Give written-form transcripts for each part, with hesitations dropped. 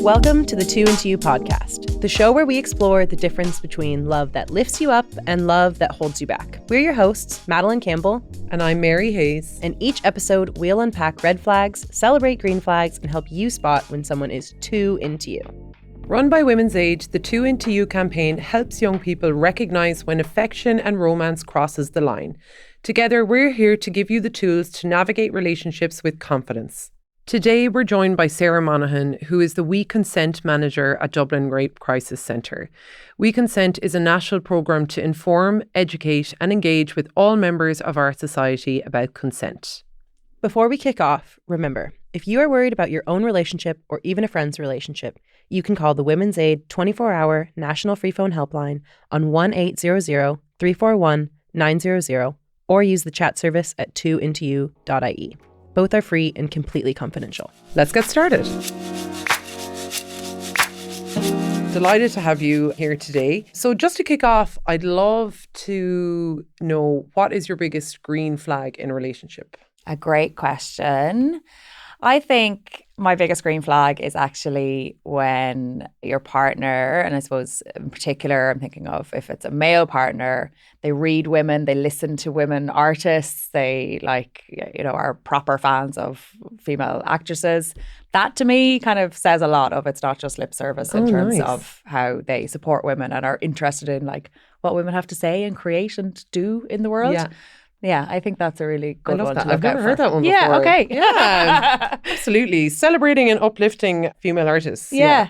Welcome to the Two Into You podcast, the show where we explore the difference between love that lifts you up and love that holds you back. We're your hosts, Madeline Campbell. And I'm Mary Hayes. In each episode, we'll unpack red flags, celebrate green flags, and help you spot when someone is too into you. Run by Women's Aid, the Two Into You campaign helps young people recognise when affection and romance crosses the line. Together, we're here to give you the tools to navigate relationships with confidence. Today, we're joined by Sarah Monaghan, who is the WeConsent manager at Dublin Rape Crisis Centre. WeConsent is a national programme to inform, educate and engage with all members of our society about consent. Before we kick off, remember, if you are worried about your own relationship or even a friend's relationship, you can call the Women's Aid 24-hour national Freephone helpline on 1-800-341-900 or use the chat service at 2intoyou.ie. Both are free and completely confidential. Let's get started. Delighted to have you here today. So just to kick off, I'd love to know, what is your biggest green flag in a relationship? A great question. I think my biggest green flag is actually when your partner, and I suppose in particular, I'm thinking of if it's a male partner, they read women, they listen to women artists, they are proper fans of female actresses. That to me kind of says a lot of it's not just lip service in terms of how they support women and are interested in what women have to say and create and do in the world. Yeah, I think that's a really good one to look I've never heard that one before. Yeah, okay. Yeah, absolutely. Celebrating and uplifting female artists. Yeah.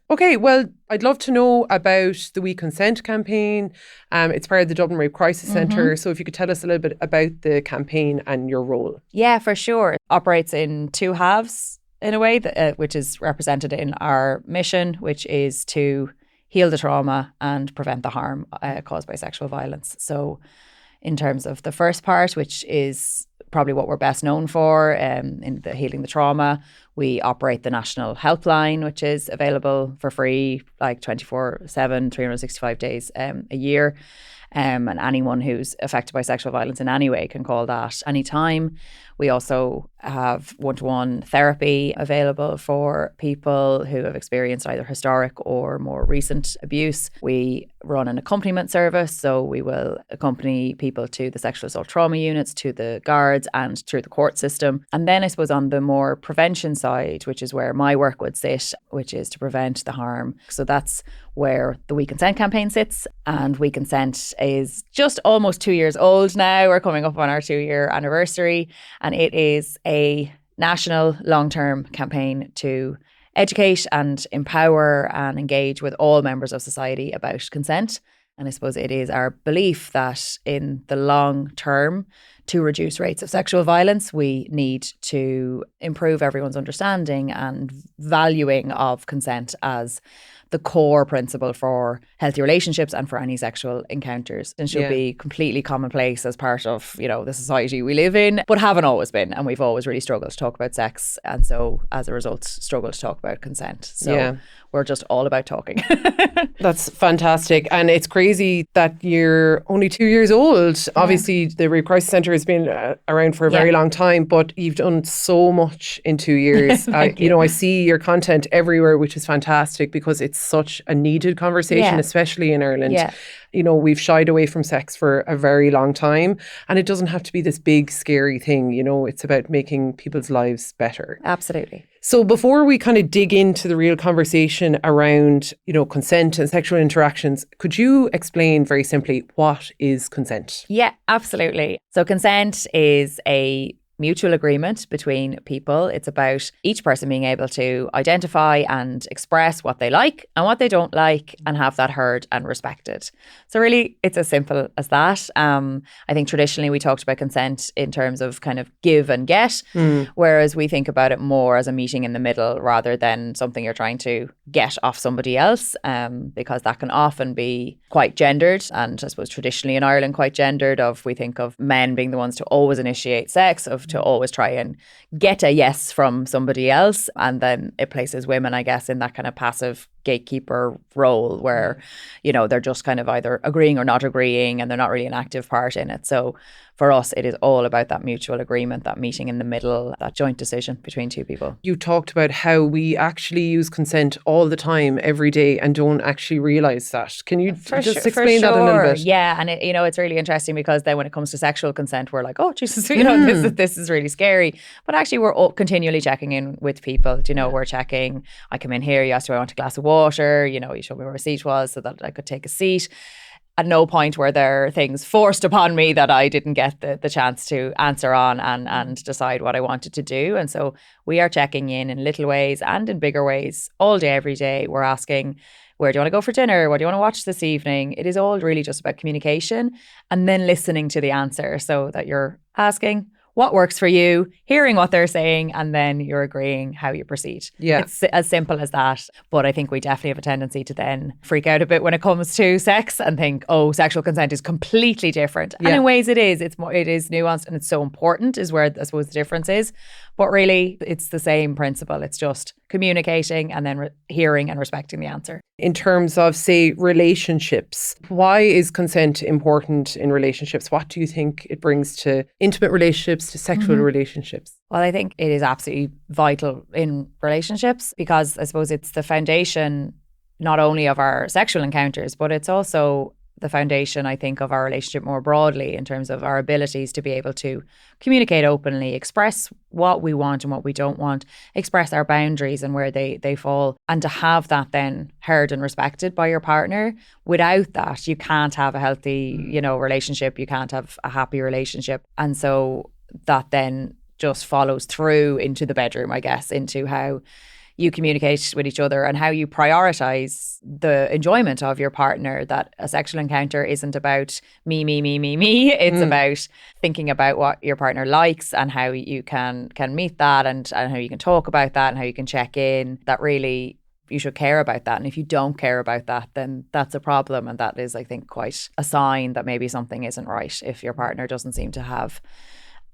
Okay, well, I'd love to know about the WeConsent campaign. It's part of the Dublin Rape Crisis Centre. So if you could tell us a little bit about the campaign and your role. Yeah, for sure. It operates in two halves in a way, which is represented in our mission, which is to heal the trauma and prevent the harm caused by sexual violence. So in terms of the first part, which is probably what we're best known for in the healing the trauma, we operate the national helpline, which is available for free, 24/7, 365 days a year. And anyone who's affected by sexual violence in any way can call that anytime. We also have one-to-one therapy available for people who have experienced either historic or more recent abuse. We run an accompaniment service, so we will accompany people to the sexual assault trauma units, to the guards and through the court system. And then I suppose on the more prevention side, which is where my work would sit, which is to prevent the harm. So that's where the WeConsent campaign sits. And WeConsent is just almost 2 years old now. We're coming up on our 2-year anniversary. And it is a national long-term campaign to educate and empower and engage with all members of society about consent. And I suppose it is our belief that in the long term, to reduce rates of sexual violence, we need to improve everyone's understanding and valuing of consent as the core principle for healthy relationships and for any sexual encounters, and should be completely commonplace as part of, the society we live in, but haven't always been. And we've always really struggled to talk about sex. And so as a result, struggled to talk about consent. So we're just all about talking. That's fantastic. And it's crazy that you're only 2 years old. Obviously, the Rape Crisis Centre has been around for a very long time, but you've done so much in 2 years. I see your content everywhere, which is fantastic because it's such a needed conversation, especially in Ireland. We've shied away from sex for a very long time, and it doesn't have to be this big, scary thing. It's about making people's lives better. Absolutely. So before we kind of dig into the real conversation around, consent and sexual interactions, could you explain very simply, what is consent? Yeah, absolutely. So consent is a mutual agreement between people. It's about each person being able to identify and express what they like and what they don't like and have that heard and respected. So really, it's as simple as that. I think traditionally we talked about consent in terms of kind of give and get, whereas we think about it more as a meeting in the middle rather than something you're trying to get off somebody else, because that can often be quite gendered, and I suppose traditionally in Ireland quite gendered, of we think of men being the ones to always initiate sex, of to always try and get a yes from somebody else. And then it places women, I guess, in that kind of passive gatekeeper role where, you know, they're just kind of either agreeing or not agreeing, and they're not really an active part in it. So for us, it is all about that mutual agreement, that meeting in the middle, that joint decision between two people. You talked about how we actually use consent all the time, every day, and don't actually realise that. Can you just explain that a little bit? Yeah, and you know, it's really interesting because then when it comes to sexual consent, we're like, oh, Jesus, you know, this is really scary. But actually, we're continually checking in with people. You know, we're checking. I come in here, you asked, do I want a glass of water? You know, you showed me where a seat was so that I could take a seat. At no point were there things forced upon me that I didn't get the chance to answer on and decide what I wanted to do. And so we are checking in little ways and in bigger ways all day, every day. We're asking, where do you want to go for dinner? What do you want to watch this evening? It is all really just about communication and then listening to the answer, so that you're asking what works for you, hearing what they're saying, and then you're agreeing how you proceed. Yeah. It's as simple as that. But I think we definitely have a tendency to then freak out a bit when it comes to sex and think, oh, sexual consent is completely different. And in ways it is. It is nuanced, and it's so important, is where I suppose the difference is. But really, it's the same principle. It's just communicating and then hearing and respecting the answer. In terms of, say, relationships, why is consent important in relationships? What do you think it brings to intimate relationships, to sexual relationships? Well, I think it is absolutely vital in relationships because I suppose it's the foundation not only of our sexual encounters, but it's also the foundation, I think, of our relationship more broadly in terms of our abilities to be able to communicate openly, express what we want and what we don't want, express our boundaries and where they fall, and to have that then heard and respected by your partner. Without that, you can't have a healthy, you know, relationship. You can't have a happy relationship. And so that then just follows through into the bedroom, I guess, into how you communicate with each other and how you prioritize the enjoyment of your partner. That a sexual encounter isn't about me. It's about thinking about what your partner likes and how you can meet that and how you can talk about that and how you can check in. That really, you should care about that. And if you don't care about that, then that's a problem. And that is, I think, quite a sign that maybe something isn't right if your partner doesn't seem to have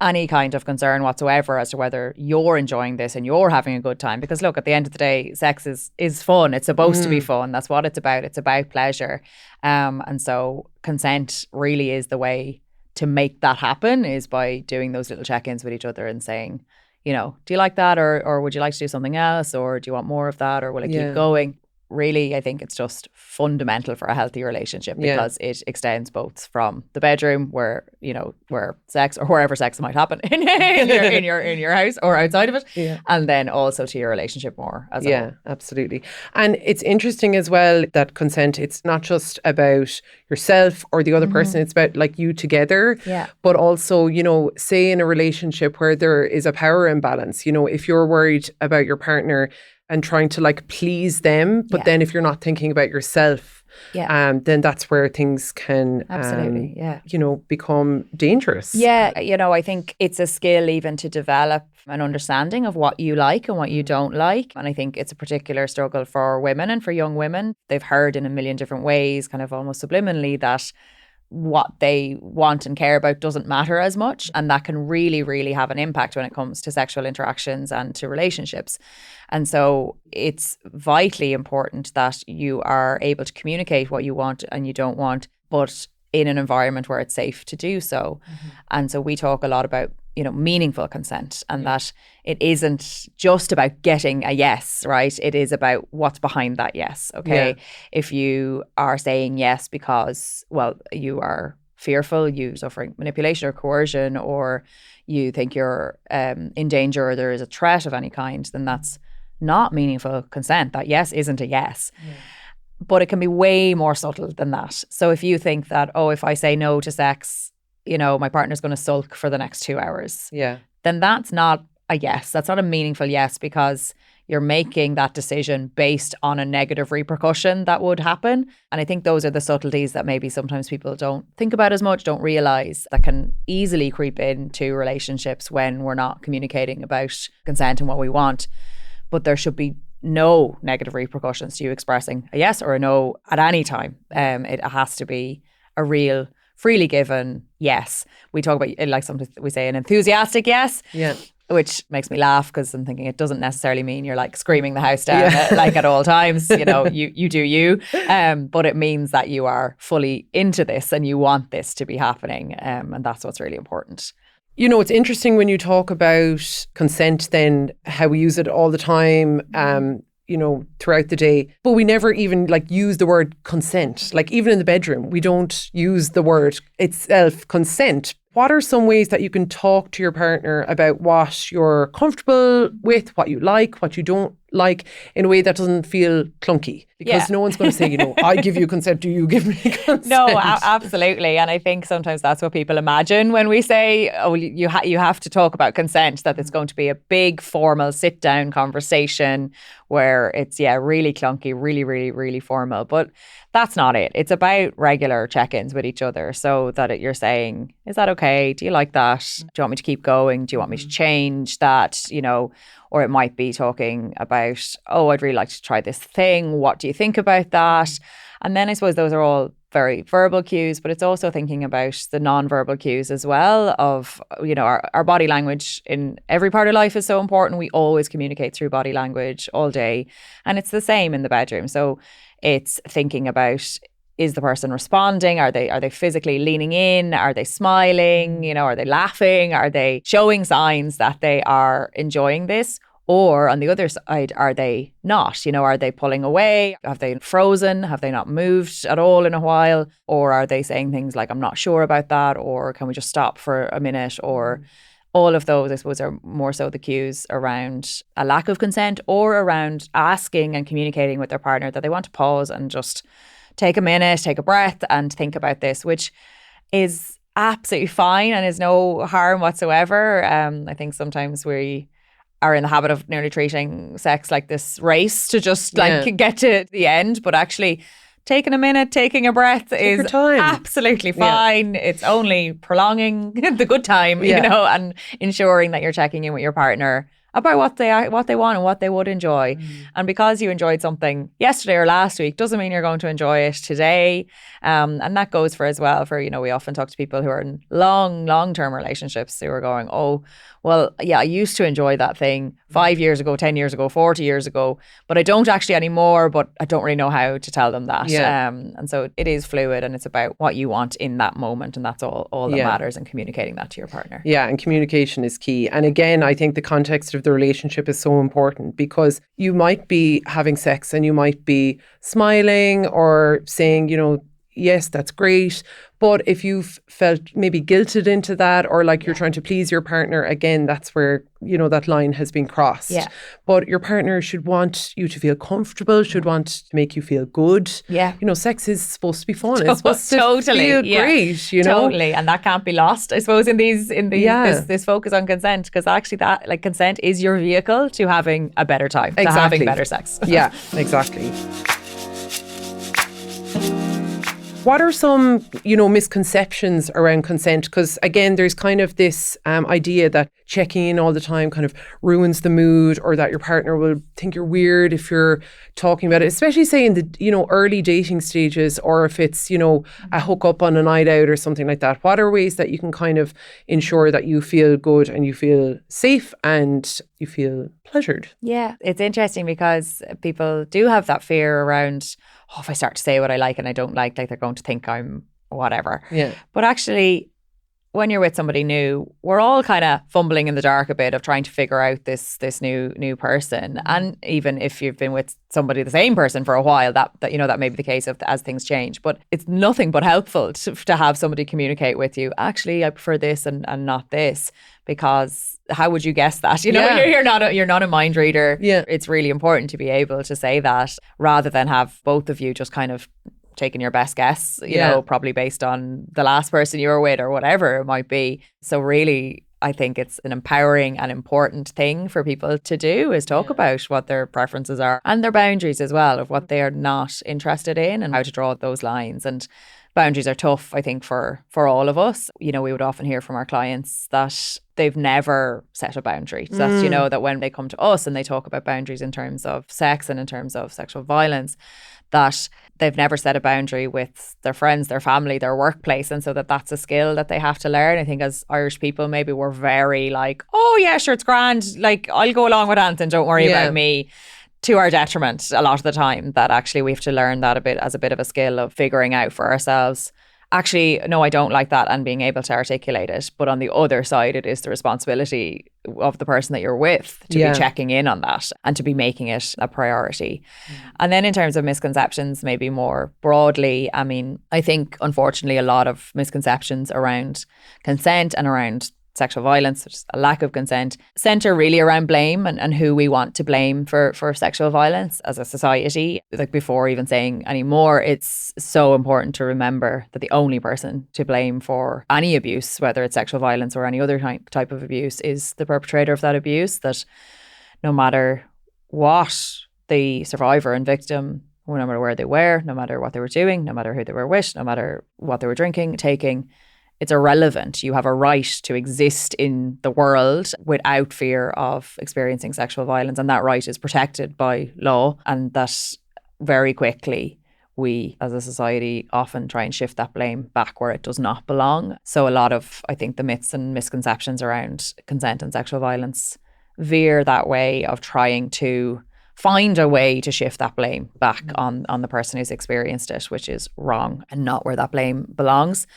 any kind of concern whatsoever as to whether you're enjoying this and you're having a good time. Because look, at the end of the day, sex is fun. It's supposed to be fun. That's what it's about. It's about pleasure. And so consent really is the way to make that happen, is by doing those little check-ins with each other and saying, you know, do you like that? Or would you like to do something else? Or do you want more of that? Or will it keep going? Really, I think it's just fundamental for a healthy relationship because it extends both from the bedroom where, you know, where sex or wherever sex might happen in your house or outside of it. And then also to your relationship more as a whole. Absolutely. And it's interesting as well that consent, it's not just about yourself or the other person, it's about like you together. But also, you know, say in a relationship where there is a power imbalance, you know, if you're worried about your partner and trying to like please them, but then if you're not thinking about yourself, then that's where things can you know, become dangerous. You know, I think it's a skill even to develop an understanding of what you like and what you don't like. And I think it's a particular struggle for women and for young women. They've heard in a million different ways, kind of almost subliminally, that what they want and care about doesn't matter as much. And that can really, really have an impact when it comes to sexual interactions and to relationships. And so it's vitally important that you are able to communicate what you want and you don't want, but in an environment where it's safe to do so. And so we talk a lot about, you know, meaningful consent, and that it isn't just about getting a yes, right? It is about what's behind that yes, okay? If you are saying yes because, well, you are fearful, you're suffering manipulation or coercion, or you think you're in danger or there is a threat of any kind, then that's not meaningful consent. That yes isn't a yes. But it can be way more subtle than that. So if you think that, oh, if I say no to sex, you know, my partner's going to sulk for the next 2 hours. Then that's not a yes. That's not a meaningful yes, because you're making that decision based on a negative repercussion that would happen. And I think those are the subtleties that maybe sometimes people don't think about as much, don't realize, that can easily creep into relationships when we're not communicating about consent and what we want. But there should be no negative repercussions to you expressing a yes or a no at any time. It has to be a real, freely given yes. We talk about, like sometimes we say, an enthusiastic yes. which makes me laugh because I'm thinking it doesn't necessarily mean you're like screaming the house down like at all times. You know, you do you. But it means that you are fully into this and you want this to be happening. And that's what's really important. You know, it's interesting when you talk about consent, then how we use it all the time, you know, throughout the day, but we never even like use the word consent. Like even in the bedroom, we don't use the word itself, consent. What are some ways that you can talk to your partner about what you're comfortable with, what you like, what you don't like, in a way that doesn't feel clunky? Because no one's going to say, you know, I give you consent, do you give me consent? No, absolutely. And I think sometimes that's what people imagine when we say, oh, you have to talk about consent, that it's going to be a big formal sit down conversation where it's, really clunky, really, really, really formal. But that's not it. It's about regular check-ins with each other so that you're saying, is that okay? Do you like that? Do you want me to keep going? Do you want me to change that? You know, or it might be talking about, oh, I'd really like to try this thing. What do you think about that? And then I suppose those are all very verbal cues, but it's also thinking about the non-verbal cues as well of, you know, our body language in every part of life is so important. We always communicate through body language all day. And it's the same in the bedroom. So it's thinking about, is the person responding? Are they physically leaning in? Are they smiling? You know, are they laughing? Are they showing signs that they are enjoying this? Or on the other side, are they not? You know, are they pulling away? Have they frozen? Have they not moved at all in a while? Or are they saying things like, I'm not sure about that? Or can we just stop for a minute? Or all of those, I suppose, are more so the cues around a lack of consent or around asking and communicating with their partner that they want to pause and just take a minute, take a breath and think about this, which is absolutely fine and is no harm whatsoever. I think sometimes we are in the habit of nearly treating sex like this race to just like get to the end, but actually taking a minute, taking a breath is absolutely fine. It's only prolonging the good time, you know, and ensuring that you're checking in with your partner about what they want and what they would enjoy. And because you enjoyed something yesterday or last week doesn't mean you're going to enjoy it today. And that goes for as well for, you know, we often talk to people who are in long-term relationships who are going, oh, well, yeah, I used to enjoy that thing 5 years ago, 10 years ago, 40 years ago, but I don't actually anymore, but I don't really know how to tell them that. And so it is fluid and it's about what you want in that moment. And that's all that matters, and communicating that to your partner. Yeah, and communication is key. And again, I think the context of the relationship is so important, because you might be having sex and you might be smiling or saying, you know, yes, that's great. But if you've felt maybe guilted into that, or like you're trying to please your partner, again, that's where, you know, that line has been crossed. But your partner should want you to feel comfortable, should want to make you feel good. You know, sex is supposed to be fun. It's supposed to feel great, you know. Totally. And that can't be lost, I suppose, in this focus on consent, because actually that, like, consent is your vehicle to having a better time, to having better sex. Yeah, exactly. What are some, you know, misconceptions around consent? Because again, there's kind of this idea that checking in all the time kind of ruins the mood, or that your partner will think you're weird if you're talking about it, especially say in the, you know, early dating stages, or if it's, you know, a hookup on a night out or something like that. What are ways that you can kind of ensure that you feel good and you feel safe and you feel pleasured? Yeah, it's interesting because people do have that fear around, oh, if I start to say what I like and I don't like they're going to think I'm whatever. But actually, when you're with somebody new, we're all kind of fumbling in the dark a bit of trying to figure out this new person. And even if you've been with somebody, the same person for a while, that you know, that may be the case as things change. But it's nothing but helpful to have somebody communicate with you. Actually, I prefer this and not this, because how would you guess that? You know, you're not a mind reader. It's really important to be able to say that, rather than have both of you just kind of taking your best guess, you know, probably based on the last person you were with or whatever it might be. So really, I think it's an empowering and important thing for people to do, is talk about what their preferences are and their boundaries as well, of what they are not interested in and how to draw those lines. And boundaries are tough, I think, for all of us. You know, we would often hear from our clients that they've never set a boundary. That, you know, that when they come to us and they talk about boundaries in terms of sex and in terms of sexual violence, that they've never set a boundary with their friends, their family, their workplace. And so that's a skill that they have to learn. I think as Irish people, maybe we're very like, oh yeah, sure, it's grand. Like, I'll go along with anything, don't worry about me. To our detriment a lot of the time, that actually we have to learn that a bit as a bit of a skill of figuring out for ourselves, actually, no, I don't like that, and being able to articulate it. But on the other side, it is the responsibility of the person that you're with to be checking in on that and to be making it a priority. And then in terms of misconceptions, maybe more broadly, I mean, I think unfortunately a lot of misconceptions around consent and around sexual violence, which is a lack of consent, centre really around blame and who we want to blame for sexual violence as a society. Like, before even saying any more, it's so important to remember that the only person to blame for any abuse, whether it's sexual violence or any other type of abuse, is the perpetrator of that abuse. That no matter what the survivor and victim, no matter where they were, no matter what they were doing, no matter who they were with, no matter what they were drinking, taking, it's irrelevant. You have a right to exist in the world without fear of experiencing sexual violence, and that right is protected by law. And that very quickly we as a society often try and shift that blame back where it does not belong. So a lot of, I think, the myths and misconceptions around consent and sexual violence veer that way of trying to find a way to shift that blame back on the person who's experienced it, which is wrong and not where that blame belongs.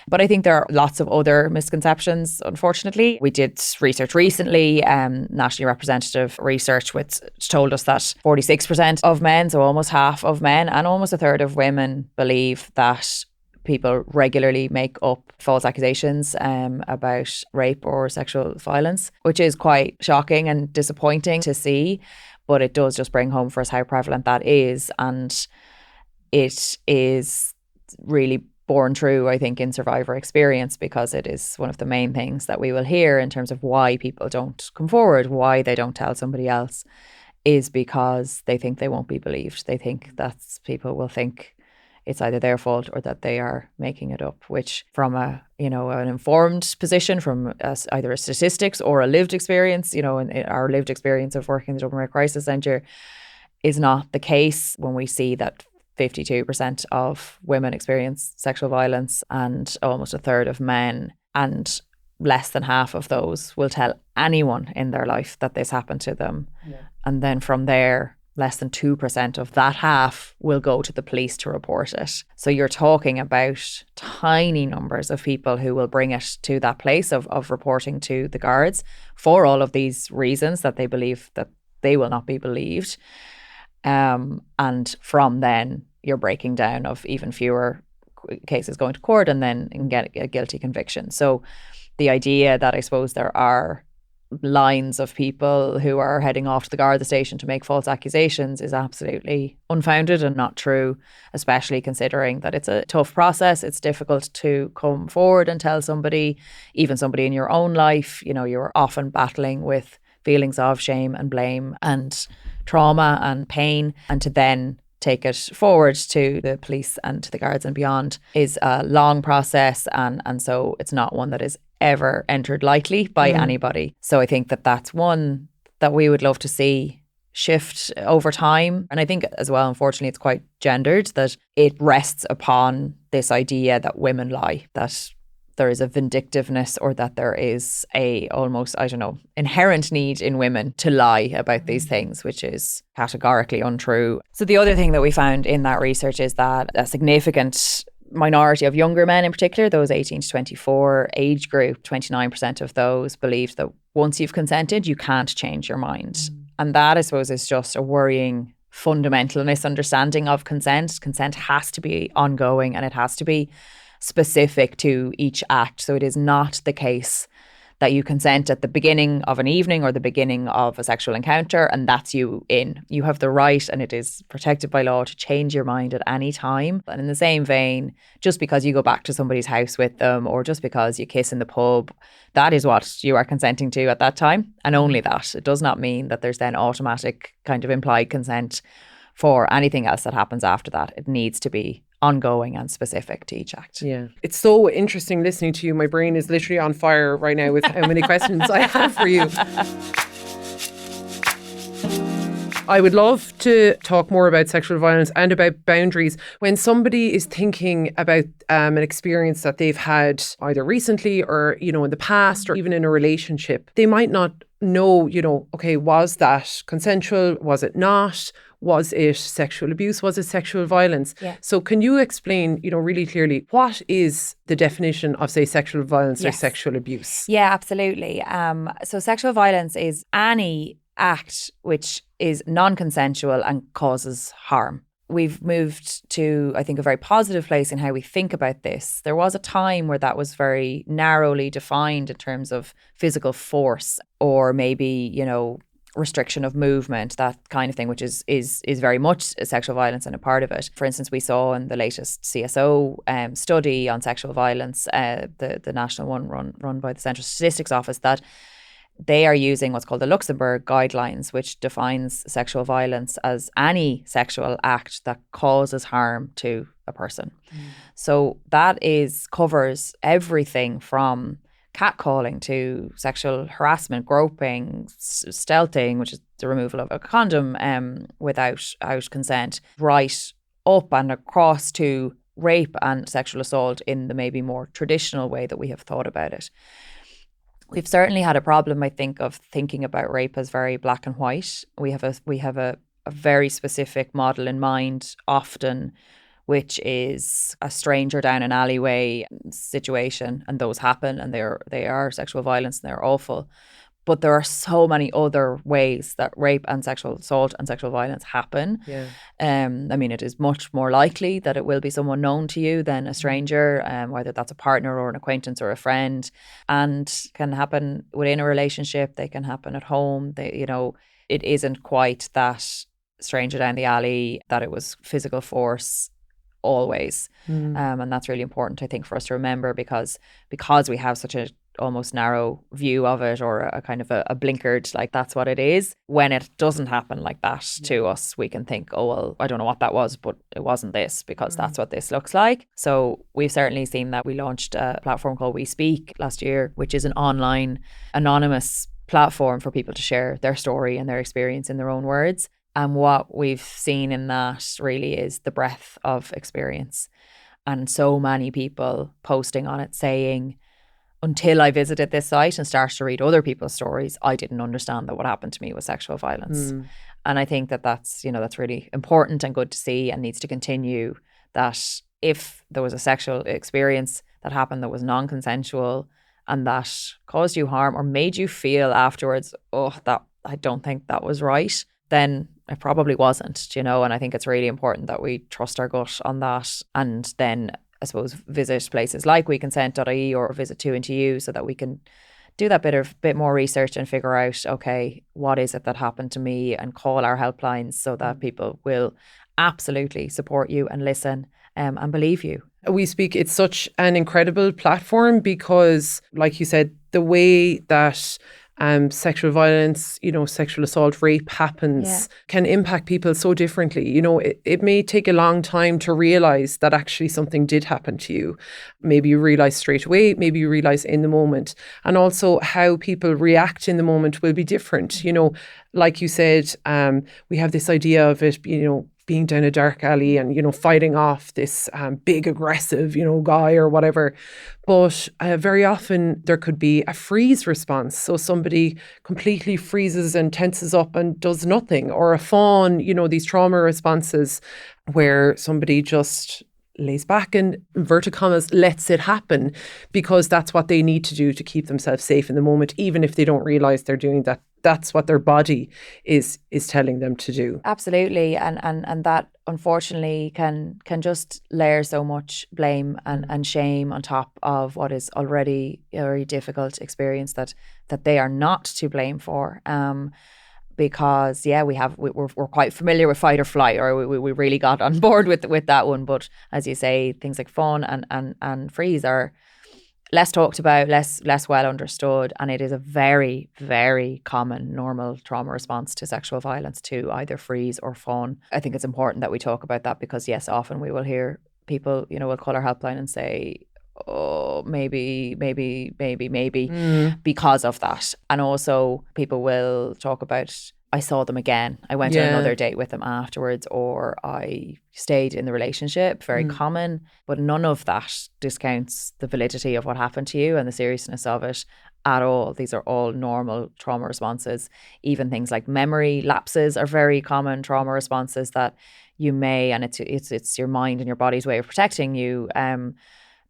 But I think there are lots of other misconceptions, unfortunately. We did research recently, nationally representative research, which told us that 46% of men, so almost half of men and almost a third of women, believe that people regularly make up false accusations about rape or sexual violence, which is quite shocking and disappointing to see. But it does just bring home for us how prevalent that is. And it is really borne true, I think, in survivor experience, because it is one of the main things that we will hear in terms of why people don't come forward, why they don't tell somebody else, is because they think they won't be believed. They think that people will think it's either their fault or that they are making it up, which from an informed position, from either a statistics or a lived experience, in our lived experience of working in the Dublin Rape Crisis Centre, is not the case when we see that 52% of women experience sexual violence and almost a third of men, and less than half of those will tell anyone in their life that this happened to them. Yeah. And then from there, less than 2% of that half will go to the police to report it. So you're talking about tiny numbers of people who will bring it to that place of reporting to the guards for all of these reasons, that they believe that they will not be believed. And from then, you're breaking down of even fewer cases going to court and then get a guilty conviction. So the idea that I suppose there are lines of people who are heading off to the Garda station to make false accusations is absolutely unfounded and not true, especially considering that it's a tough process. It's difficult to come forward and tell somebody, even somebody in your own life. You're often battling with feelings of shame and blame and trauma and pain, and to then take it forward to the police and to the guards and beyond is a long process, and so it's not one that is ever entered lightly by anybody. So I think that that's one that we would love to see shift over time. And I think as well, unfortunately, it's quite gendered, that it rests upon this idea that women lie, that there is a vindictiveness, or that there is a almost, inherent need in women to lie about these things, which is categorically untrue. So the other thing that we found in that research is that a significant minority of younger men in particular, those 18 to 24 age group, 29% of those believe that once you've consented, you can't change your mind. And that, I suppose, is just a worrying fundamental misunderstanding of consent. Consent has to be ongoing and it has to be specific to each act. So it is not the case that you consent at the beginning of an evening or the beginning of a sexual encounter and that's you in. You have the right, and it is protected by law, to change your mind at any time. And in the same vein, just because you go back to somebody's house with them or just because you kiss in the pub, that is what you are consenting to at that time, and only that. It does not mean that there's then automatic kind of implied consent for anything else that happens after that. It needs to be ongoing and specific to each act. Yeah. It's so interesting listening to you. My brain is literally on fire right now with how many questions I have for you. I would love to talk more about sexual violence and about boundaries. When somebody is thinking about an experience that they've had either recently or, in the past or even in a relationship, they might not know, okay, was that consensual? Was it not? Was it sexual abuse? Was it sexual violence? Yeah. So can you explain, really clearly, what is the definition of, say, sexual violence or Yes. sexual abuse? Yeah, absolutely. So sexual violence is any act which is non-consensual and causes harm. We've moved to, I think, a very positive place in how we think about this. There was a time where that was very narrowly defined in terms of physical force or maybe, restriction of movement, that kind of thing, which is very much sexual violence and a part of it. For instance, we saw in the latest CSO study on sexual violence, the national one run by the Central Statistics Office, that they are using what's called the Luxembourg guidelines, which defines sexual violence as any sexual act that causes harm to a person. So that covers everything from catcalling to sexual harassment, groping, stealthing, which is the removal of a condom without consent, right up and across to rape and sexual assault in the maybe more traditional way that we have thought about it. We've certainly had a problem, I think, of thinking about rape as very black and white. We have a very specific model in mind often, which is a stranger down an alleyway situation, and those happen, and they are sexual violence and they're awful. But there are so many other ways that rape and sexual assault and sexual violence happen. Yeah. It is much more likely that it will be someone known to you than a stranger, whether that's a partner or an acquaintance or a friend, and can happen within a relationship. They can happen at home. It isn't quite that stranger down the alley, that it was physical force always. And that's really important, I think, for us to remember, because we have such a almost narrow view of it, or a kind of a blinkered, like that's what it is. When it doesn't happen like that to us, we can think, oh, well, I don't know what that was, but it wasn't this, because that's what this looks like. So we've certainly seen that. We launched a platform called WeSpeak last year, which is an online anonymous platform for people to share their story and their experience in their own words. And what we've seen in that really is the breadth of experience. And so many people posting on it saying, until I visited this site and started to read other people's stories, I didn't understand that what happened to me was sexual violence. And I think that's really important and good to see, and needs to continue, that if there was a sexual experience that happened that was non-consensual and that caused you harm or made you feel afterwards, that I don't think that was right, then it probably wasn't, and I think it's really important that we trust our gut on that, and then I suppose visit places like WeConsent.ie or visit 2into so that we can do that bit more research and figure out, okay, what is it that happened to me, and call our helplines so that people will absolutely support you and listen and believe you. WeSpeak, it's such an incredible platform because, like you said, the way that sexual violence, sexual assault, rape happens can impact people so differently. It may take a long time to realize that actually something did happen to you. Maybe you realize straight away, maybe you realize in the moment. And also how people react in the moment will be different. Like you said, we have this idea of it, being down a dark alley and, fighting off this big aggressive, guy or whatever. But very often there could be a freeze response. So somebody completely freezes and tenses up and does nothing. Or a fawn, these trauma responses where somebody just lays back and, inverted commas, lets it happen because that's what they need to do to keep themselves safe in the moment, even if they don't realize they're doing that. That's what their body is telling them to do. Absolutely. And that unfortunately can just layer so much blame and shame on top of what is already a very difficult experience that they are not to blame for. Because we're quite familiar with fight or flight, or we really got on board with that one. But as you say, things like fawn and freeze are less talked about, less well understood, and it is a very, very common normal trauma response to sexual violence to either freeze or fawn. I think it's important that we talk about that because yes, often we will hear people, will call our helpline and say, oh, maybe, because of that. And also people will talk about, I saw them again. I went on another date with them afterwards, or I stayed in the relationship. Very common, but none of that discounts the validity of what happened to you and the seriousness of it at all. These are all normal trauma responses. Even things like memory lapses are very common trauma responses that you may, and it's your mind and your body's way of protecting you,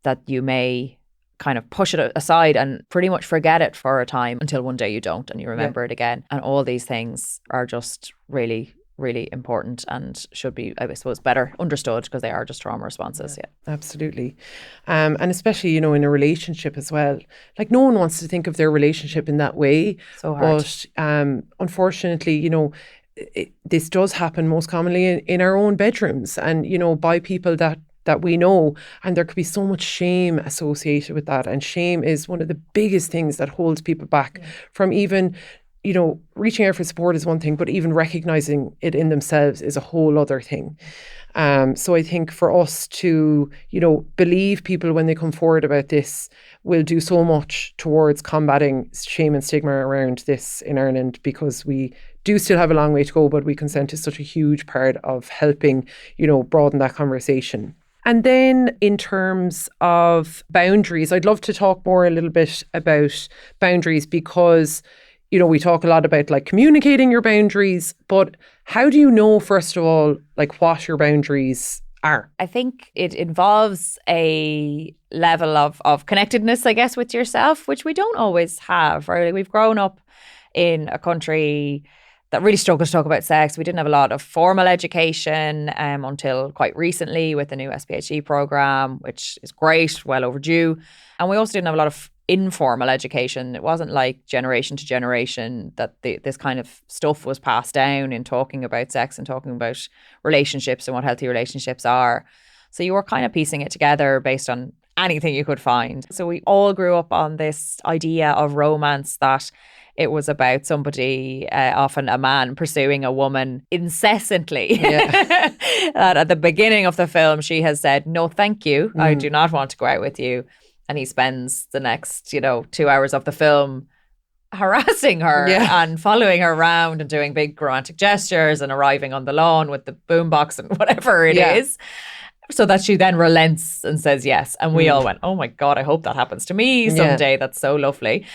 that you may kind of push it aside and pretty much forget it for a time until one day you don't and you remember it again. And all these things are just really, really important and should be, I suppose, better understood because they are just trauma responses. Yeah. Absolutely. And especially, in a relationship as well. Like, no one wants to think of their relationship in that way. So hard. But unfortunately, this does happen most commonly in our own bedrooms and, by people that we know, and there could be so much shame associated with that. And shame is one of the biggest things that holds people back from even, reaching out for support is one thing, but even recognizing it in themselves is a whole other thing. So I think for us to, believe people when they come forward about this will do so much towards combating shame and stigma around this in Ireland, because we do still have a long way to go, but WeConsent is such a huge part of helping, broaden that conversation. And then in terms of boundaries, I'd love to talk more a little bit about boundaries because, we talk a lot about like communicating your boundaries, but how do you know, first of all, like what your boundaries are? I think it involves a level of connectedness, I guess, with yourself, which we don't always have. Right? We've grown up in a country that really struggled to talk about sex. We didn't have a lot of formal education until quite recently with the new SPHE program, which is great, well overdue. And we also didn't have a lot of informal education. It wasn't like generation to generation that this kind of stuff was passed down in talking about sex and talking about relationships and what healthy relationships are. So you were kind of piecing it together based on anything you could find. So we all grew up on this idea of romance, that it was about somebody, often a man, pursuing a woman incessantly. Yeah. That at the beginning of the film, she has said, no, thank you. I do not want to go out with you. And he spends the next, 2 hours of the film harassing her and following her around and doing big romantic gestures and arriving on the lawn with the boombox and whatever it is. So that she then relents and says yes. And we all went, oh my God, I hope that happens to me someday. That's so lovely.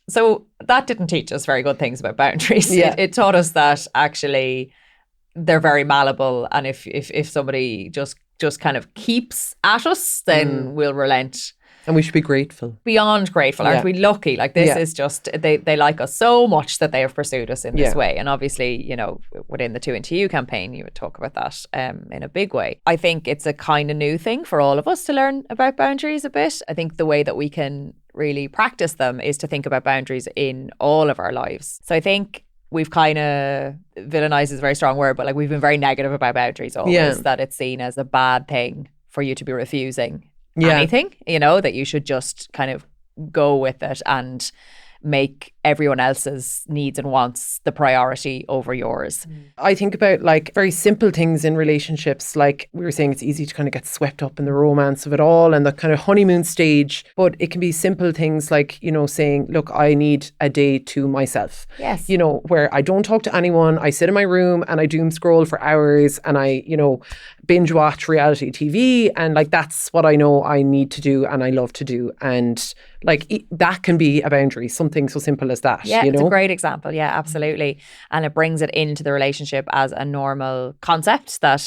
So that didn't teach us very good things about boundaries. Yeah. It taught us that actually they're very malleable, and if somebody just kind of keeps at us, then we'll relent. And we should be grateful. Beyond grateful. Aren't we lucky? Like this is just, they like us so much that they have pursued us in this way. And obviously, within the 2 Into You campaign, you would talk about that in a big way. I think it's a kind of new thing for all of us to learn about boundaries a bit. I think the way that we can really practice them is to think about boundaries in all of our lives. So I think we've kind of, villainized is a very strong word, but like we've been very negative about boundaries always, that it's seen as a bad thing for you to be refusing anything, that you should just kind of go with it and make everyone else's needs and wants the priority over yours. I think about like very simple things in relationships. Like we were saying, it's easy to kind of get swept up in the romance of it all and the kind of honeymoon stage, but it can be simple things like, saying, look, I need a day to myself. Yes. Where I don't talk to anyone, I sit in my room and I doom scroll for hours and I, binge watch reality TV, and like that's what I know I need to do and I love to do. And like that can be a boundary, something so simple as that. Yeah, it's a great example. Yeah, absolutely. And it brings it into the relationship as a normal concept that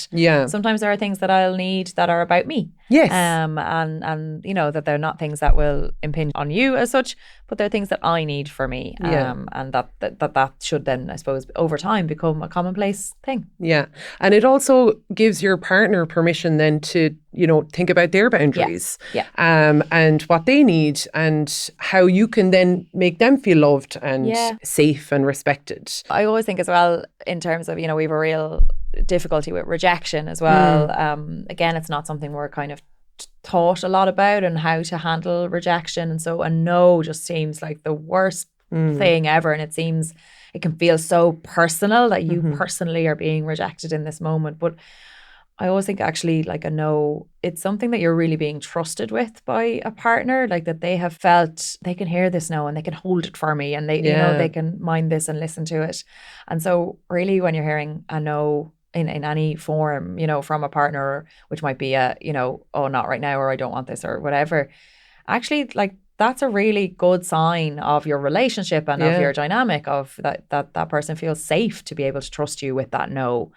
sometimes there are things that I'll need that are about me. Yes. And that they're not things that will impinge on you as such, but they're things that I need for me. And that should then, I suppose, over time become a commonplace thing. Yeah. And it also gives your partner permission then to, think about their boundaries and what they need and how you can then make them feel loved and safe and respected. I always think as well, in terms of, we have a real difficulty with rejection as well. Again, it's not something we're kind of taught a lot about, and how to handle rejection. And so a no just seems like the worst thing ever. And it can feel so personal that you personally are being rejected in this moment. But I always think actually like a no, it's something that you're really being trusted with by a partner, like that they have felt they can hear this no and they can hold it for me and they, you know, they can mind this and listen to it. And so really when you're hearing a no in any form, you know, from a partner, which might be a, you know, oh, not right now, or I don't want this or whatever, actually like that's a really good sign of your relationship and of your dynamic, of that person feels safe to be able to trust you with that no.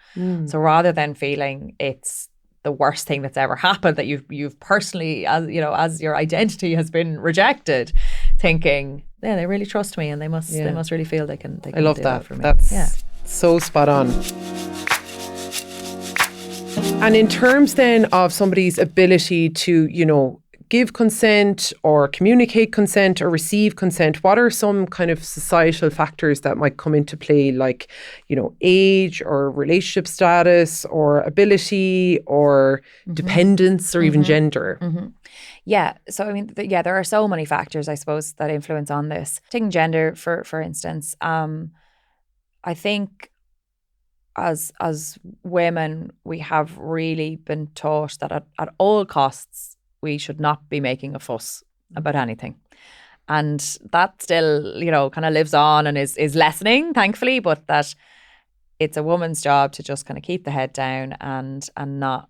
So rather than feeling it's the worst thing that's ever happened, that you've personally, as you know, as your identity has been rejected, thinking, yeah, they really trust me and they must really feel they can I love do that. for me. That's so spot on. And in terms then of somebody's ability to, you know, give consent or communicate consent or receive consent, what are some kind of societal factors that might come into play, like, you know, age or relationship status or ability or dependence or even gender? Yeah. So, I mean, there are so many factors, I suppose, that influence on this. Taking gender, for instance, I think as women, we have really been taught that at all costs, we should not be making a fuss about anything. And that still, you know, kind of lives on and is lessening, thankfully, but that it's a woman's job to just kind of keep the head down and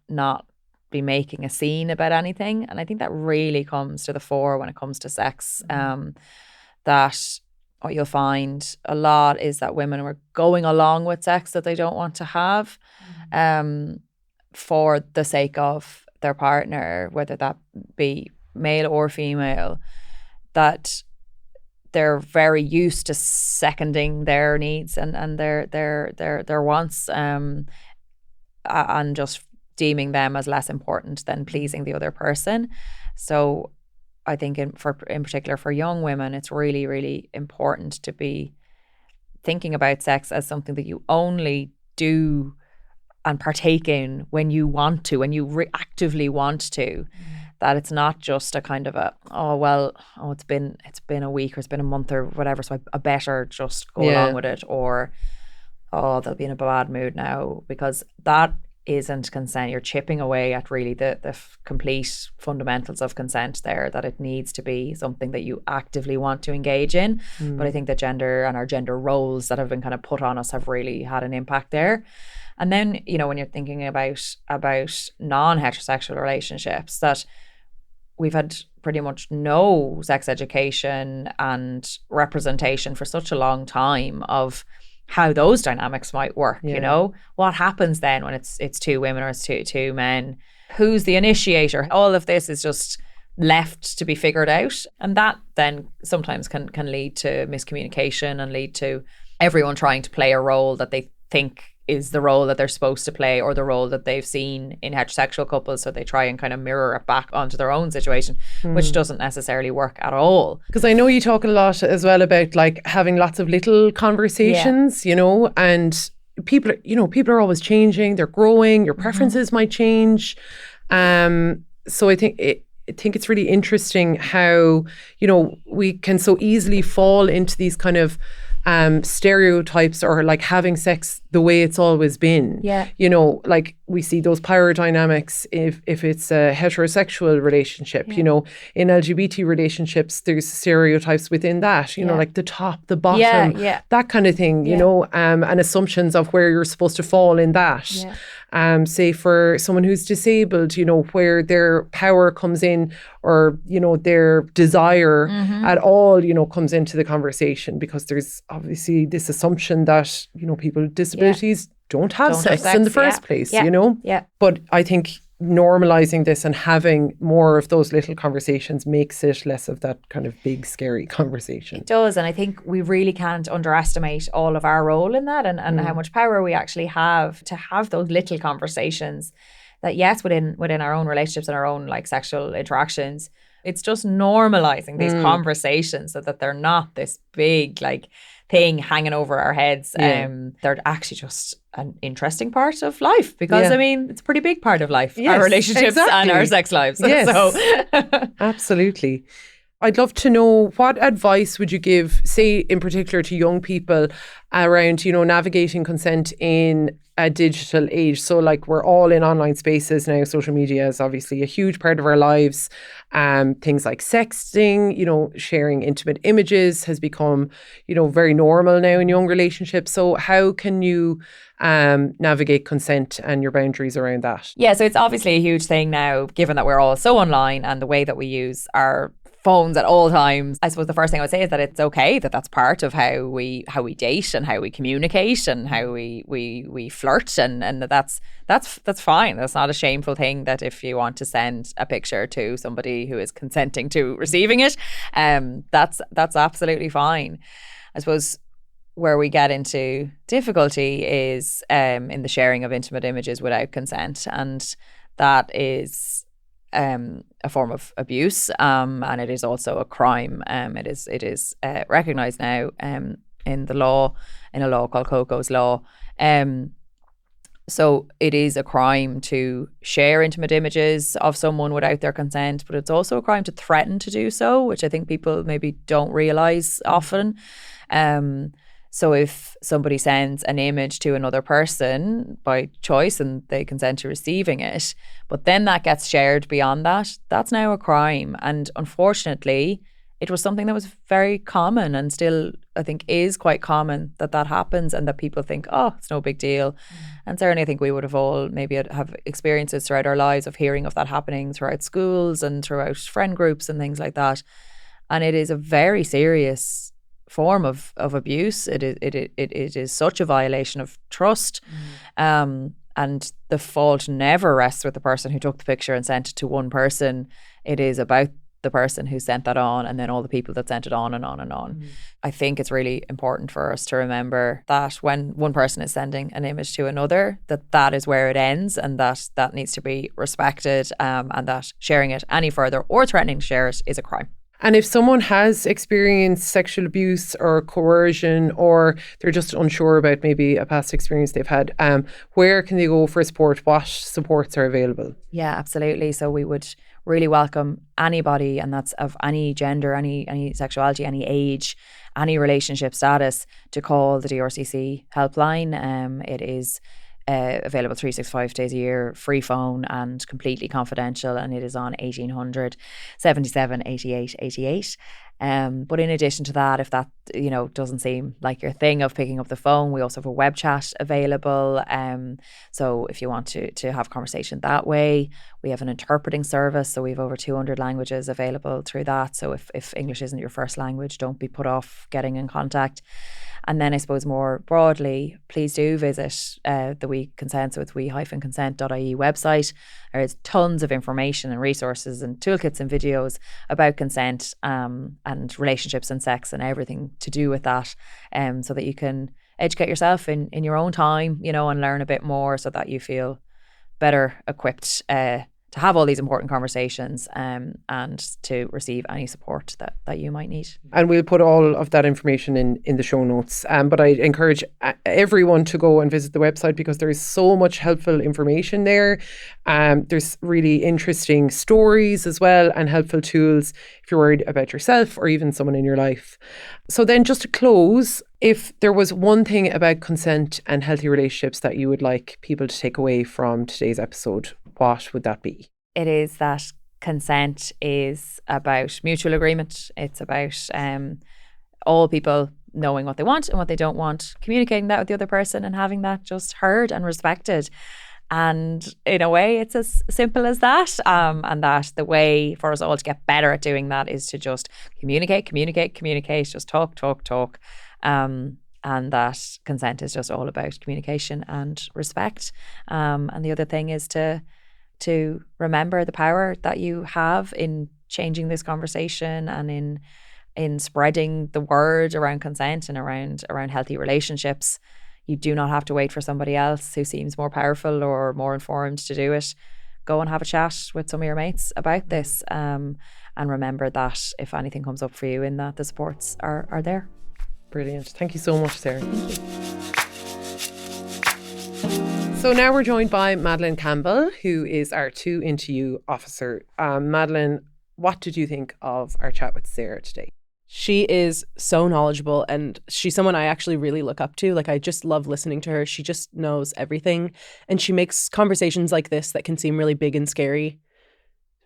not be making a scene about anything. And I think that really comes to the fore when it comes to sex. That what you'll find a lot is that women are going along with sex that they don't want to have for the sake of their partner, whether that be male or female, that they're very used to seconding their needs and their wants and just deeming them as less important than pleasing the other person. So I think in particular for young women, it's really, really important to be thinking about sex as something that you only do and partake in when you want to, when you actively want to. That it's not just a kind of it's been a week or it's been a month or whatever, so I better just go along with it, or they'll be in a bad mood now, because that isn't consent. You're chipping away at really the complete fundamentals of consent there, that it needs to be something that you actively want to engage in. But I think that gender and our gender roles that have been kind of put on us have really had an impact there. And then, you know, when you're thinking about non-heterosexual relationships, that we've had pretty much no sex education and representation for such a long time of how those dynamics might work. You know, what happens then when it's two women or it's two men? Who's the initiator? All of this is just left to be figured out, and that then sometimes can lead to miscommunication and lead to everyone trying to play a role that they think is the role that they're supposed to play, or the role that they've seen in heterosexual couples, so they try and kind of mirror it back onto their own situation, which doesn't necessarily work at all. Because I know you talk a lot as well about like having lots of little conversations, you know, and people are always changing, they're growing, your preferences might change. So I think it's really interesting how, you know, we can so easily fall into these kind of stereotypes, or like having sex the way it's always been. You know, like we see those power dynamics if it's a heterosexual relationship. You know, in LGBT relationships, there's stereotypes within that, you know, like the top, the bottom, that kind of thing, you know, and assumptions of where you're supposed to fall in that. Say for someone who's disabled, you know, where their power comes in, or, you know, their desire at all, you know, comes into the conversation, because there's obviously this assumption that, you know, people with disabilities don't have sex in the first place, you know? But I think normalizing this and having more of those little conversations makes it less of that kind of big, scary conversation. It does. And I think we really can't underestimate all of our role in that, and how much power we actually have to have those little conversations that, yes, within our own relationships and our own like sexual interactions, it's just normalizing these conversations so that they're not this big like thing hanging over our heads. They're actually just an interesting part of life, because I mean, it's a pretty big part of life, our relationships and our sex lives. So Absolutely. I'd love to know, what advice would you give, say, in particular to young people around, navigating consent in a digital age? So like, we're all in online spaces now. Social media is obviously a huge part of our lives. Things like sexting, sharing intimate images has become, very normal now in young relationships. So how can you navigate consent and your boundaries around that? Yeah, so it's obviously a huge thing now, given that we're all so online and the way that we use our phones at all times. I suppose the first thing I would say is that it's okay that that's part of how we date and how we communicate and how we flirt, and that's fine. That's not a shameful thing. That if you want to send a picture to somebody who is consenting to receiving it, that's absolutely fine. I suppose where we get into difficulty is in the sharing of intimate images without consent, and that is a form of abuse, and it is also a crime. It is recognised now in the law, in a law called Coco's Law. So it is a crime to share intimate images of someone without their consent, but it's also a crime to threaten to do so, which I think people maybe don't realise often. So if somebody sends an image to another person by choice and they consent to receiving it, but then that gets shared beyond that, that's now a crime. And unfortunately, it was something that was very common and still, I think, is quite common that happens, and that people think, oh, it's no big deal. And certainly I think we would have all maybe have experiences throughout our lives of hearing of that happening throughout schools and throughout friend groups and things like that. And it is a very serious form of abuse. It is such a violation of trust, and the fault never rests with the person who took the picture and sent it to one person. It is about the person who sent that on, and then all the people that sent it on and on and on. I think it's really important for us to remember that when one person is sending an image to another, that is where it ends, and that needs to be respected, and that sharing it any further or threatening to share it is a crime. And if someone has experienced sexual abuse or coercion, or they're just unsure about maybe a past experience they've had, where can they go for support? What supports are available? Yeah, absolutely. So we would really welcome anybody, and that's of any gender, any sexuality, any age, any relationship status, to call the DRCC helpline. It is available 365 days a year, free phone and completely confidential, and it is on 1800 77 88 88. But in addition to that, if that doesn't seem like your thing of picking up the phone, we also have a web chat available. So if you want to have a conversation that way, we have an interpreting service. So we have over 200 languages available through that. So if English isn't your first language, don't be put off getting in contact. And then I suppose more broadly, please do visit the WeConsent, so it's we-consent.ie website. There is tons of information and resources and toolkits and videos about consent, and relationships and sex and everything to do with that, so that you can educate yourself in your own time, and learn a bit more, so that you feel better equipped to have all these important conversations, and to receive any support that you might need. And we'll put all of that information in the show notes. But I encourage everyone to go and visit the website, because there is so much helpful information there. There's really interesting stories as well, and helpful tools if you're worried about yourself or even someone in your life. So then, just to close, if there was one thing about consent and healthy relationships that you would like people to take away from today's episode, what would that be? It is that consent is about mutual agreement. It's about all people knowing what they want and what they don't want, communicating that with the other person, and having that just heard and respected. And in a way, it's as simple as that. And that the way for us all to get better at doing that is to just communicate, just talk. And that consent is just all about communication and respect. And the other thing is to remember the power that you have in changing this conversation, and in spreading the word around consent and around healthy relationships. You do not have to wait for somebody else who seems more powerful or more informed to do it. Go and have a chat with some of your mates about this, and remember that if anything comes up for you in that, the supports are there. Brilliant. Thank you so much, Sarah. Thank you. So now we're joined by Madeline Campbell, who is our 2 Into You officer. Madeline, what did you think of our chat with Sarah today? She is so knowledgeable, and she's someone I actually really look up to. Like, I just love listening to her. She just knows everything. And she makes conversations like this that can seem really big and scary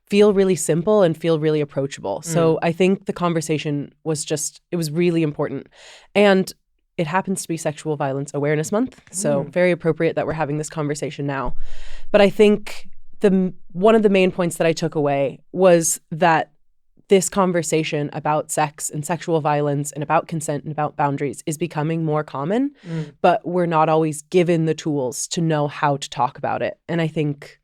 feel really simple and feel really approachable. So I think the conversation was it was really important. And it happens to be Sexual Violence Awareness Month. So very appropriate that we're having this conversation now. But I think one of the main points that I took away was that this conversation about sex and sexual violence and about consent and about boundaries is becoming more common, but we're not always given the tools to know how to talk about it. And I think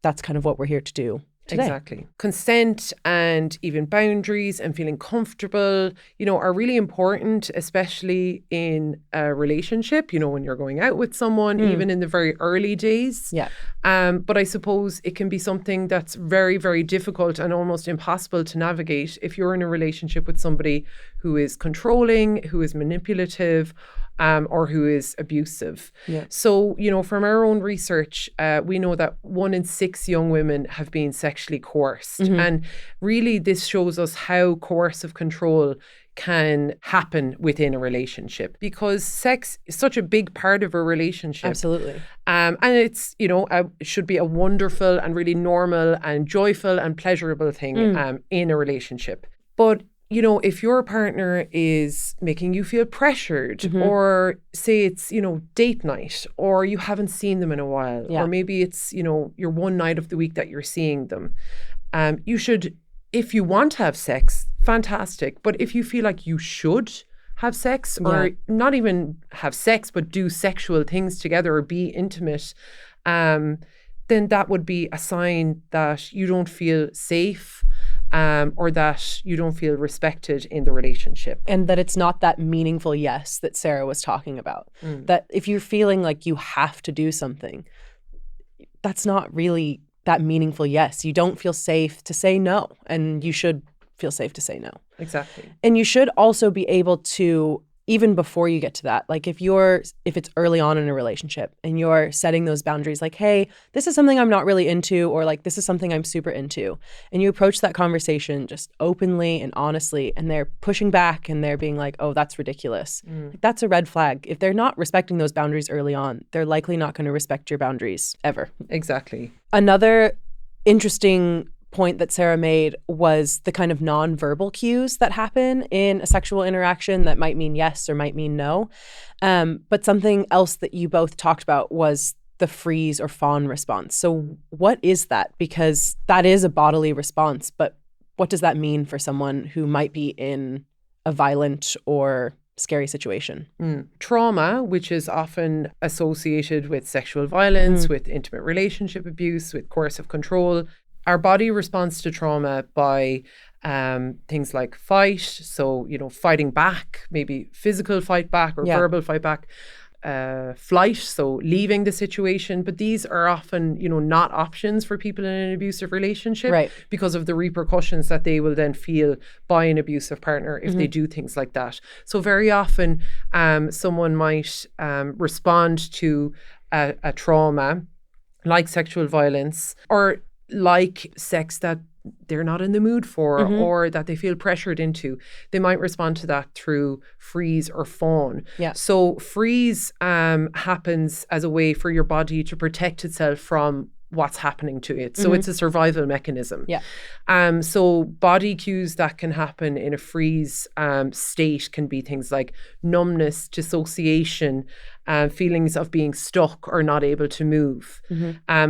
that's kind of what we're here to do today. Exactly. Consent and even boundaries and feeling comfortable, are really important, especially in a relationship, when you're going out with someone, even in the very early days. Yeah. But I suppose it can be something that's very, very difficult and almost impossible to navigate if you're in a relationship with somebody who is controlling, who is manipulative, or who is abusive. Yeah. So, from our own research, we know that 1 in 6 young women have been sexually coerced. And really this shows us how coercive control can happen within a relationship, because sex is such a big part of a relationship. Absolutely. And it's, it should be a wonderful and really normal and joyful and pleasurable thing in a relationship. But if your partner is making you feel pressured, or say it's, date night, or you haven't seen them in a while, or maybe it's, your one night of the week that you're seeing them, you should, if you want to have sex, fantastic. But if you feel like you should have sex, or not even have sex, but do sexual things together or be intimate, then that would be a sign that you don't feel safe, or that you don't feel respected in the relationship. And that it's not that meaningful yes that Sarah was talking about. That if you're feeling like you have to do something, that's not really that meaningful yes. You don't feel safe to say no, and you should feel safe to say no. Exactly. And you should also be able to, even before you get to that, like if it's early on in a relationship and you're setting those boundaries, like, hey, this is something I'm not really into, or like, this is something I'm super into. And you approach that conversation just openly and honestly, and they're pushing back and they're being like, oh, that's ridiculous. Like, that's a red flag. If they're not respecting those boundaries early on, they're likely not going to respect your boundaries ever. Exactly. Another interesting point that Sarah made was the kind of nonverbal cues that happen in a sexual interaction that might mean yes or might mean no. But something else that you both talked about was the freeze or fawn response. So what is that? Because that is a bodily response, but what does that mean for someone who might be in a violent or scary situation? Trauma, which is often associated with sexual violence, with intimate relationship abuse, with coercive control. Our body responds to trauma by things like fight, so, fighting back, maybe physical fight back or verbal fight back, flight, so leaving the situation. But these are often, not options for people in an abusive relationship, because of the repercussions that they will then feel by an abusive partner if they do things like that. So very often someone might respond to a trauma like sexual violence, or like sex that they're not in the mood for, or that they feel pressured into. They might respond to that through freeze or fawn. So freeze happens as a way for your body to protect itself from what's happening to it. So it's a survival mechanism. So body cues that can happen in a freeze state can be things like numbness, dissociation, feelings of being stuck or not able to move.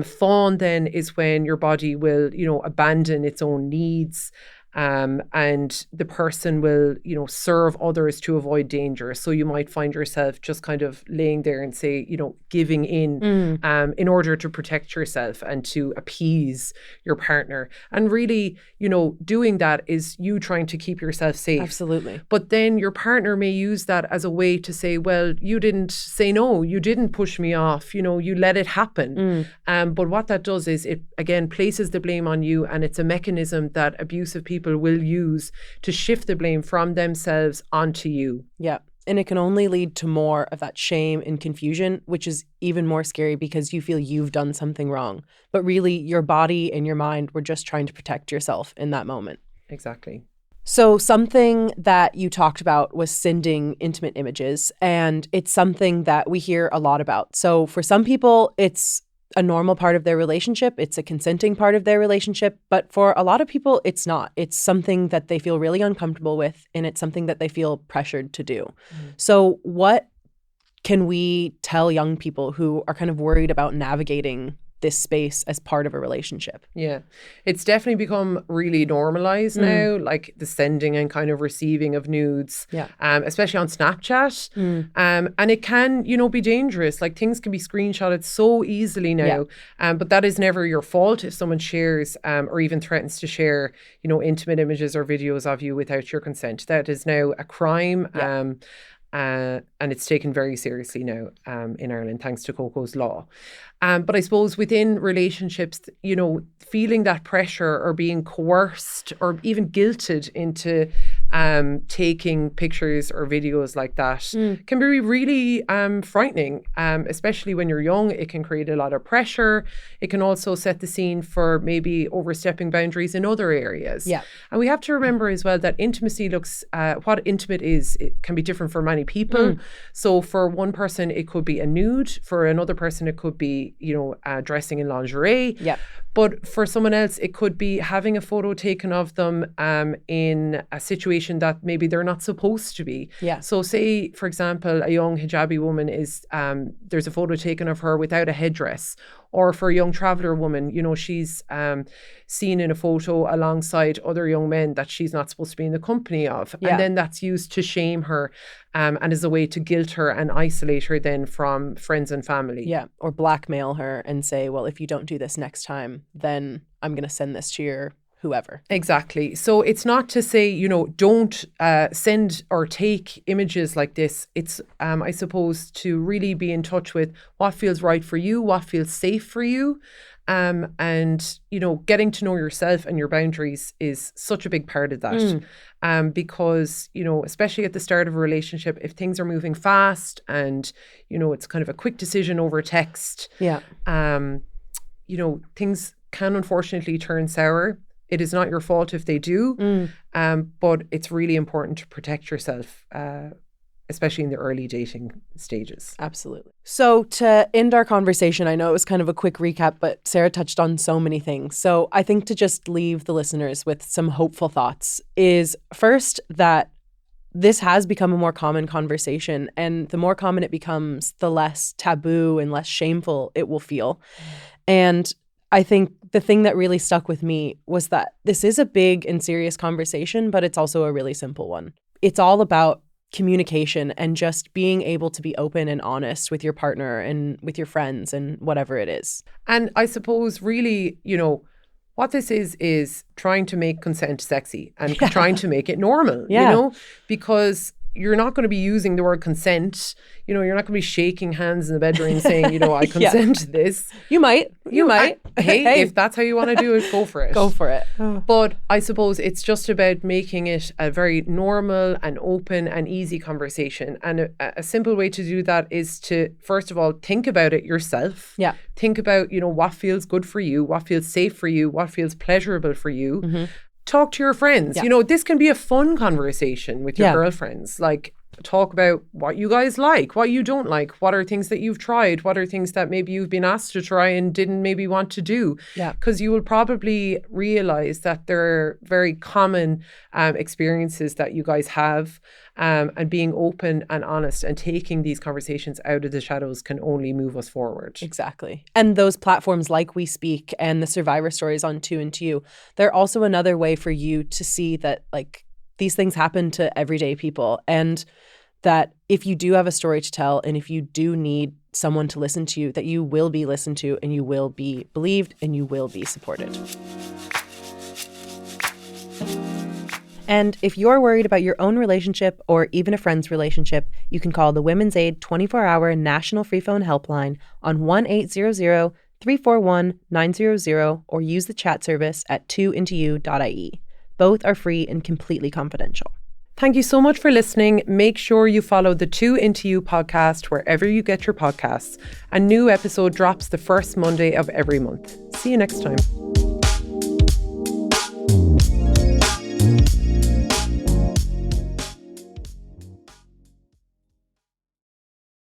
Fawn then is when your body will, abandon its own needs, and the person will, serve others to avoid danger. So you might find yourself just kind of laying there and say, giving in order to protect yourself and to appease your partner. And really, doing that is you trying to keep yourself safe. Absolutely. But then your partner may use that as a way to say, well, you didn't say no, you didn't push me off, you let it happen. But what that does is it, again, places the blame on you, and it's a mechanism that abusive people will use to shift the blame from themselves onto you. Yeah. And it can only lead to more of that shame and confusion, which is even more scary because you feel you've done something wrong. But really, your body and your mind were just trying to protect yourself in that moment. Exactly. So something that you talked about was sending intimate images, and it's something that we hear a lot about. So for some people, it's a normal part of their relationship. It's a consenting part of their relationship. But for a lot of people, it's not. It's something that they feel really uncomfortable with, and it's something that they feel pressured to do. So what can we tell young people who are kind of worried about navigating this space as part of a relationship? Yeah, it's definitely become really normalized now, like the sending and kind of receiving of nudes, especially on Snapchat. And it can, be dangerous. Like things can be screenshotted so easily now. But that is never your fault if someone shares or even threatens to share, intimate images or videos of you without your consent. That is now a crime. And it's taken very seriously now in Ireland, thanks to Coco's law. But I suppose within relationships, feeling that pressure or being coerced or even guilted into taking pictures or videos like that can be really frightening, especially when you're young. It can create a lot of pressure. It can also set the scene for maybe overstepping boundaries in other areas. Yeah. And we have to remember as well that intimacy what intimate is, it can be different for many people. So for one person, it could be a nude. For another person, it could be, dressing in lingerie. Yeah. But for someone else, it could be having a photo taken of them in a situation that maybe they're not supposed to be. Yeah. So say, for example, a young hijabi woman there's a photo taken of her without a headdress. Or for a young traveller woman, she's seen in a photo alongside other young men that she's not supposed to be in the company of. Yeah. And then that's used to shame her and is a way to guilt her and isolate her then from friends and family. Yeah, or blackmail her and say, well, if you don't do this next time, then I'm going to send this to your whoever. Exactly. So it's not to say, don't send or take images like this. It's, I suppose, to really be in touch with what feels right for you, what feels safe for you. And, getting to know yourself and your boundaries is such a big part of that. Because, especially at the start of a relationship, if things are moving fast and, it's kind of a quick decision over text, things can unfortunately turn sour. It is not your fault if they do, but it's really important to protect yourself, especially in the early dating stages. Absolutely. So to end our conversation, I know it was kind of a quick recap, but Sarah touched on so many things. So I think to just leave the listeners with some hopeful thoughts is first that this has become a more common conversation, and the more common it becomes, the less taboo and less shameful it will feel. And I think the thing that really stuck with me was that this is a big and serious conversation, but it's also a really simple one. It's all about communication and just being able to be open and honest with your partner and with your friends and whatever it is. And I suppose really, what this is trying to make consent sexy and trying to make it normal, because you're not going to be using the word consent. You're not going to be shaking hands in the bedroom saying, I consent to this. You might. Hey, if that's how you want to do it, go for it. Go for it. But I suppose it's just about making it a very normal and open and easy conversation. And a simple way to do that is to, first of all, think about it yourself. Yeah. Think about, what feels good for you, what feels safe for you, what feels pleasurable for you. Mm-hmm. Talk to your friends. Yeah. This can be a fun conversation with your girlfriends. Like, talk about what you guys like, what you don't like, what are things that you've tried, what are things that maybe you've been asked to try and didn't maybe want to do. Yeah. Because you will probably realize that there are very common experiences that you guys have, and being open and honest and taking these conversations out of the shadows can only move us forward. Exactly. And those platforms like WeSpeak and the survivor stories on 2&2, they're also another way for you to see that these things happen to everyday people, and that if you do have a story to tell and if you do need someone to listen to you, that you will be listened to and you will be believed and you will be supported. And if you're worried about your own relationship or even a friend's relationship, you can call the Women's Aid 24-hour national Freephone helpline on 1-800-341-900 or use the chat service at 2into2.ie. Both are free and completely confidential. Thank you so much for listening. Make sure you follow the Two Into You podcast wherever you get your podcasts. A new episode drops the first Monday of every month. See you next time.